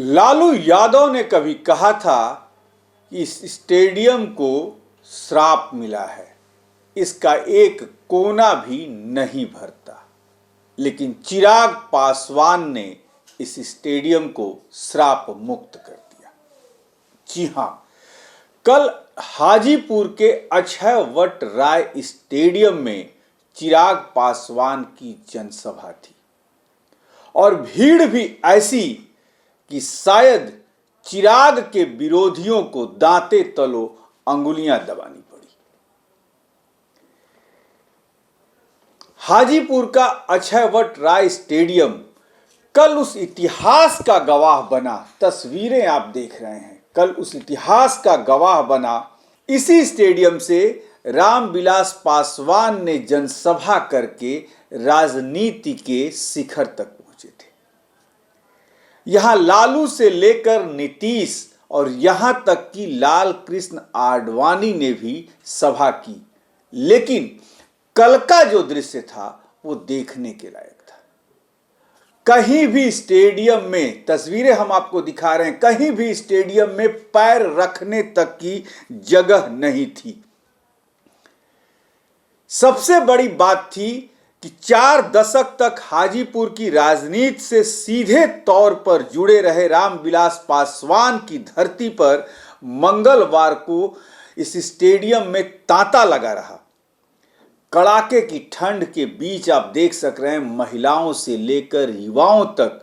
लालू यादव ने कभी कहा था कि इस स्टेडियम को श्राप मिला है, इसका एक कोना भी नहीं भरता। लेकिन चिराग पासवान ने इस स्टेडियम को श्राप मुक्त कर दिया। जी हां, कल हाजीपुर के अक्षय वट राय स्टेडियम में चिराग पासवान की जनसभा थी और भीड़ भी ऐसी कि शायद चिराग के विरोधियों को दांते तलो अंगुलियां दबानी पड़ी। हाजीपुर का अक्षय वट राय स्टेडियम कल उस इतिहास का गवाह बना। तस्वीरें आप देख रहे हैं, कल उस इतिहास का गवाह बना। इसी स्टेडियम से रामविलास पासवान ने जनसभा करके राजनीति के शिखर तक पहुंचे थे। यहां लालू से लेकर नीतीश और यहां तक कि लाल कृष्ण आडवाणी ने भी सभा की, लेकिन कल का जो दृश्य था वो देखने के लायक था। कहीं भी स्टेडियम में, तस्वीरें हम आपको दिखा रहे हैं, कहीं भी स्टेडियम में पैर रखने तक की जगह नहीं थी। सबसे बड़ी बात थी कि 4 दशक तक हाजीपुर की राजनीति से सीधे तौर पर जुड़े रहे रामविलास पासवान की धरती पर मंगलवार को इस स्टेडियम में तांता लगा रहा। कड़ाके की ठंड के बीच आप देख सक रहे हैं, महिलाओं से लेकर युवाओं तक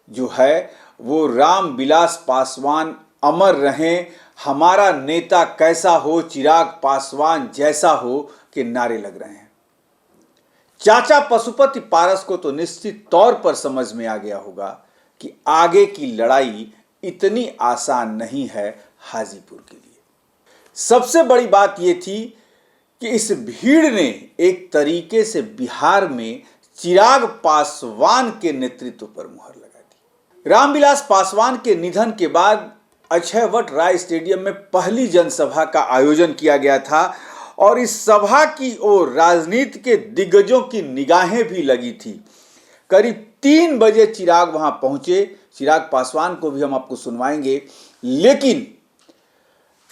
जो है वो रामविलास पासवान अमर रहें, हमारा नेता कैसा हो, चिराग पासवान जैसा हो के नारे लग रहे हैं। चाचा पशुपति पारस को तो निश्चित तौर पर समझ में आ गया होगा कि आगे की लड़ाई इतनी आसान नहीं है हाजीपुर के लिए। सबसे बड़ी बात यह थी कि इस भीड़ ने एक तरीके से बिहार में चिराग पासवान के नेतृत्व पर मुहर लगा दी। रामविलास पासवान के निधन के बाद अक्षय वट राय स्टेडियम में पहली जनसभा का आयोजन किया गया था और इस सभा की ओर राजनीति के दिग्गजों की निगाहें भी लगी थी। करीब 3 बजे चिराग वहां पहुंचे। चिराग पासवान को भी हम आपको सुनवाएंगे, लेकिन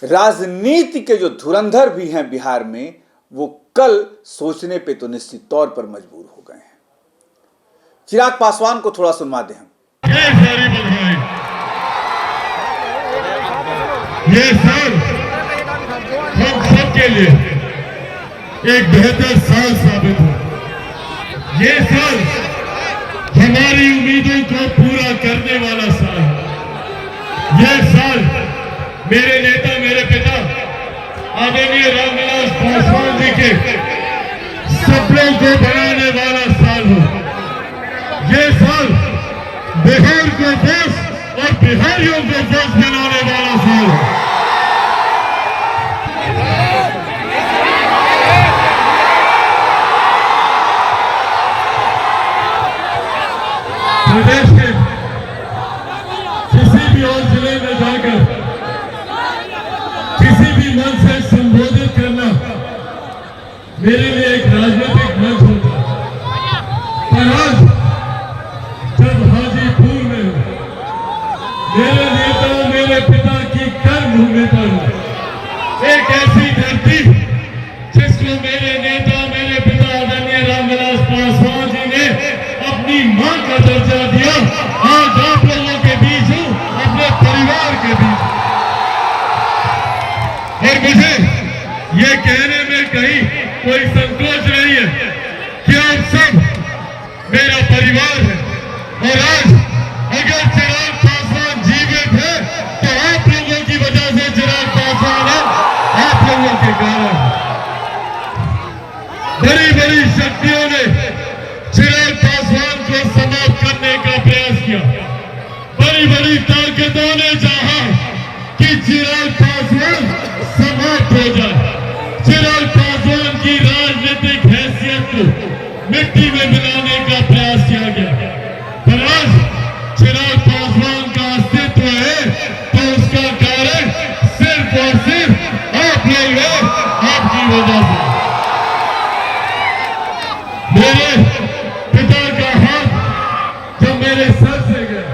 राजनीति के जो धुरंधर भी हैं बिहार में, वो कल सोचने पे तो निश्चित तौर पर मजबूर हो गए हैं। चिराग पासवान को थोड़ा सुनवा दें हम। ये साल हम सबके लिए एक बेहतर साल साबित हो। ये साल हमारी उम्मीदों को पूरा करने वाला साल है। ये साल मेरे नेता, मेरे पिता आदरणीय रामविलास पासवान जी के सपनों को बनाने वाला साल हो। ये साल बिहार को देश और बिहारियों को देश बनाने वाला साल है। प्रदेश के किसी भी और जिले में जाकर किसी भी मंच से संबोधित करना मेरे लिए एक राजनीतिक मंच होता। पर आज जब हाजीपुर में मेरे नेता, मेरे पिता की कर्मभूमि पर एक ऐसी धरती जिसको मेरे नेता, मेरे पिता आदरणीय रामविलास पासवान जी ने अपनी मां का दर्जा दिया, आज आप लोगों के बीच हूं, अपने परिवार के बीच। और मुझे ये कहने में कहीं कोई संकोच नहीं है कि आप सब मेरा परिवार है। और आज अगर चिराग पासवान जीवित है तो आप लोगों की वजह से चिराग पासवान है, आप लोगों के कारण। बड़ी बड़ी शक्तियों ने चिराग पासवान को समाप्त करने का प्रयास किया। बड़ी बड़ी ताकतों ने चाहा कि चिराग पासवान समाप्त हो जाए, चिराग पासवान की राजनीतिक हैसियत को मिट्टी में मिलाने का प्रयास किया गया। पर आज चिराग पासवान का अस्तित्व है तो उसका कारण सिर्फ और सिर्फ आप लोग हैं, आपकी वजह से। मेरे पिता का हाथ जब मेरे सर से गया,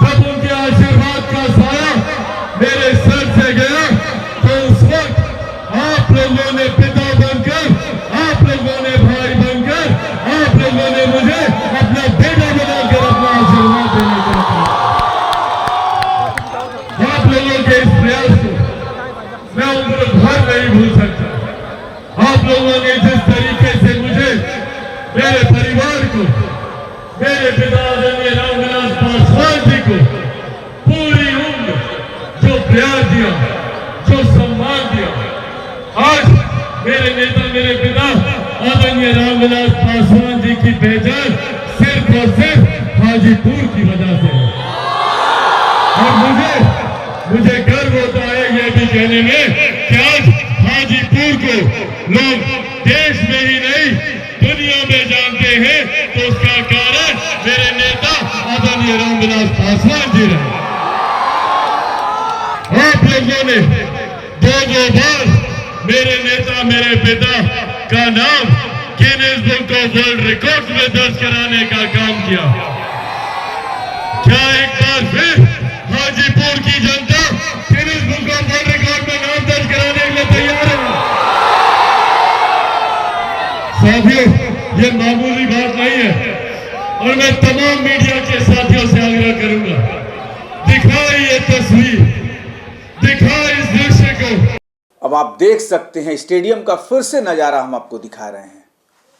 जब उनके का साया मेरे सर से गया तो उस वक्त आप लोगों ने पिता बनकर, आप लोगों ने भाई बनकर, आप लोगों ने मुझे अपना बेटा बनाकर अपना आशीर्वाद देने का कहा। आप लोगों के इस प्रयास को मैं उम्र भर नहीं भूल सकता। आप लोगों ने जिस तरीके से मुझे, मेरे परिवार को, मेरे पिता आदरणीय रामविलास पासवान जी को पूरी उम्र जो प्यार दिया, जो सम्मान दिया, आज मेरे नेता, मेरे पिता आदरणीय रामविलास पासवान जी की पहचान सिर्फ और सिर्फ हाजीपुर की वजह से है। और मुझे गर्व होता है यह भी कहने में कि आज हाजीपुर को लोग देश में ही नहीं दुनिया में जानते हैं, तो उसका कारण मेरे नेता आदरणीय रामविलास पासवान जी रहे। आप लोगों ने दो बार मेरे नेता, मेरे पिता का नाम Guinness book of world record में दर्ज कराने का काम किया। क्या एक बार फिर हाजीपुर की जनता Guinness book of world record में नाम दर्ज कराने के लिए तैयार है? साथियों, ये मामूली बात नहीं है और मैं तमाम मीडिया के साथियों से आग्रह करूंगा, दिखाए ये तस्वीर, दिखाए इस दृश्य को। अब आप देख सकते हैं स्टेडियम का फिर से नज़ारा हम आपको दिखा रहे हैं।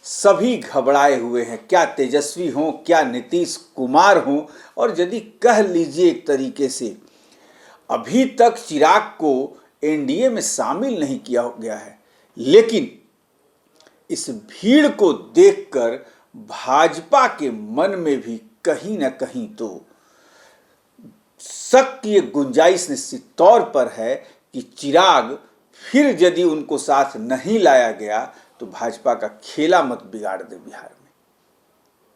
सभी घबराए हुए हैं, क्या तेजस्वी हों, क्या नीतीश कुमार हों, और यदि कह लीजिए एक तरीके से अभी तक चिराग को एनडीए में शामिल नहीं किया गया है, लेकिन इस भीड़ को देखकर भाजपा के मन में भी कहीं ना कहीं तो शक की एक गुंजाइश निश्चित तौर पर है कि चिराग फिर यदि उनको साथ नहीं लाया गया तो भाजपा का खेला मत बिगाड़ दे बिहार में।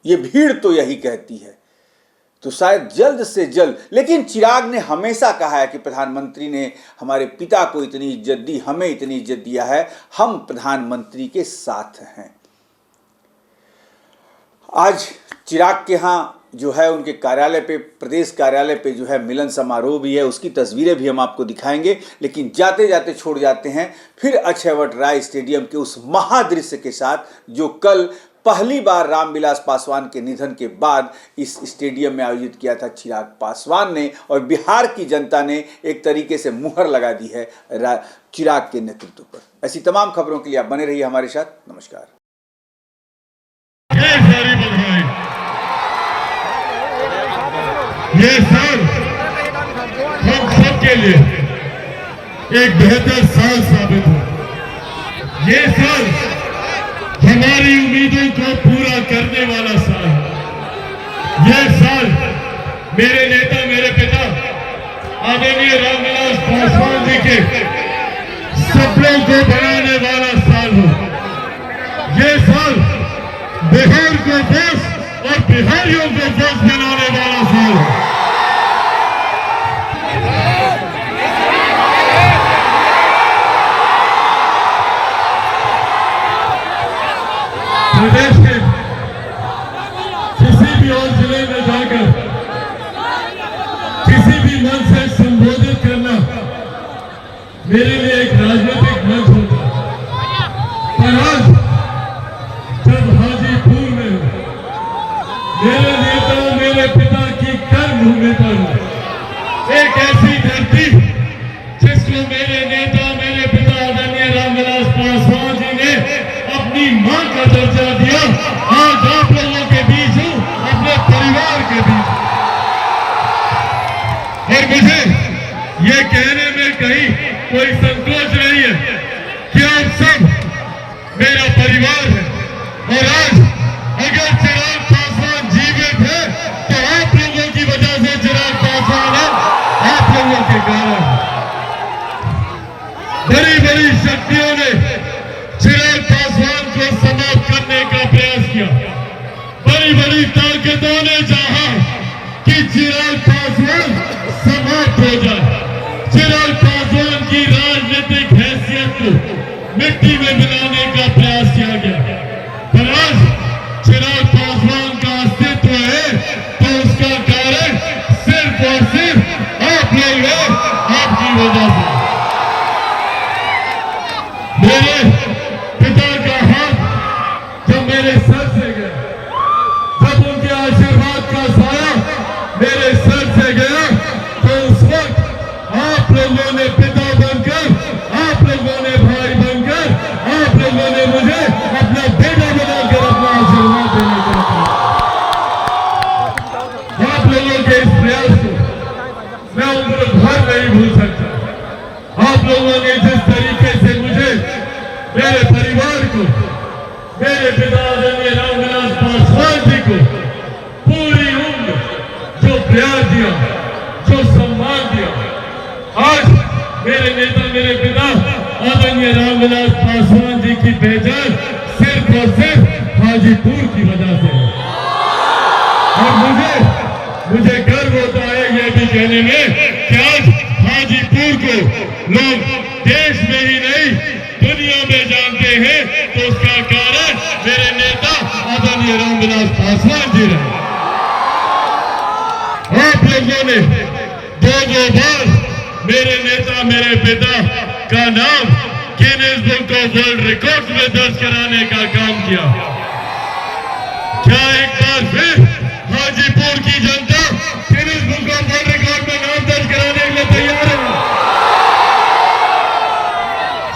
ये भीड़ तो यही कहती है, तो शायद जल्द से जल्द। लेकिन चिराग ने हमेशा कहा है कि प्रधानमंत्री ने हमारे पिता को इतनी इज्जत दी, हमें इतनी इज्जत दिया है, हम प्रधानमंत्री के साथ हैं। आज चिराग के यहाँ जो है उनके कार्यालय पे, प्रदेश कार्यालय पे जो है मिलन समारोह भी है, उसकी तस्वीरें भी हम आपको दिखाएंगे। लेकिन जाते जाते छोड़ जाते हैं फिर अक्षयवट राय स्टेडियम के उस महादृश्य के साथ जो कल पहली बार रामविलास पासवान के निधन के बाद इस स्टेडियम में आयोजित किया था चिराग पासवान ने, और बिहार की जनता ने एक तरीके से मुहर लगा दी है चिराग के नेतृत्व पर। ऐसी तमाम खबरों के लिए आप बने रहिए हमारे साथ। नमस्कार। ये साल हम सबके लिए एक बेहतर साल साबित हो। ये साल हमारी उम्मीदों को पूरा करने वाला साल है। ये साल मेरे नेता, मेरे पिता आदरणीय रामविलास पासवान जी के सपनों को बनाने वाला साल हो। ये साल बिहार को देश और बिहारियों को देश बनाने वाला साल है। प्रदेश के किसी भी और जिले में जाकर किसी भी मंच से संबोधित करना मेरे लिए एक राजनीतिक मंच होता है। पर आज जब हाजीपुर में मेरे नेता, मेरे पिता की कर्मभूमि पर एक ऐसी धरती जिसको मेरे नेता, मेरे पिता आदरणीय रामविलास पासवान जी ने अपनी मां का दर्जा दिया, आज आप लोगों के बीच हूं, अपने परिवार के बीच। और मुझे ये कहने में कहीं कोई संकोच नहीं है कि आप सब मेरा परिवार है। और आज अगर चिराग पासवान जीवित है तो आप लोगों की वजह से चिराग पासवान है, आप लोगों के कारण। बड़ी बड़ी शक्तियों ने चिराग पासवान को समाप्त करने का प्रयास किया। बड़ी बड़ी ताकतों ने चाहा कि चिराग पासवान समाप्त हो जाए, चिराग पासवान की राजनीतिक हैसियत को मिट्टी में मिलाने का प्रयास किया गया। पर आज चिराग पासवान का अस्तित्व है तो उसका कारण सिर्फ और सिर्फ आप मैं उम्र भर नहीं भूल सकता। आप लोगों ने जिस तरीके से मुझे, मेरे परिवार को, मेरे पिता आदरणीय रामविलास पासवान जी को पूरी उम्र जो प्यार दिया, जो सम्मान दिया, आज मेरे नेता, मेरे पिता आदरणीय रामविलास पासवान जी की पहचान सिर्फ और सिर्फ हाजीपुर की वजह से है। और मुझे गर्व होता है यह भी कहने में कि आज हाजीपुर को लोग देश में ही नहीं दुनिया में जानते हैं, तो उसका कारण मेरे नेता आदरणीय रामविलास पासवान जी रहे। आप लोगों ने दो बार मेरे नेता, मेरे पिता का नाम Guinness book of world record में दर्ज कराने का काम किया। क्या एक बार फिर हाजीपुर की जनता Guinness book of world record में नाम दर्ज कराने के लिए तैयार है?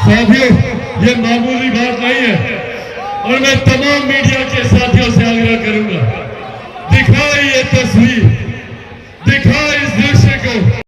साथियों, ये मामूली बात नहीं है और मैं तमाम मीडिया के साथियों से आग्रह करूंगा, दिखाएं ये तस्वीर, दिखाएं इस दृश्य को।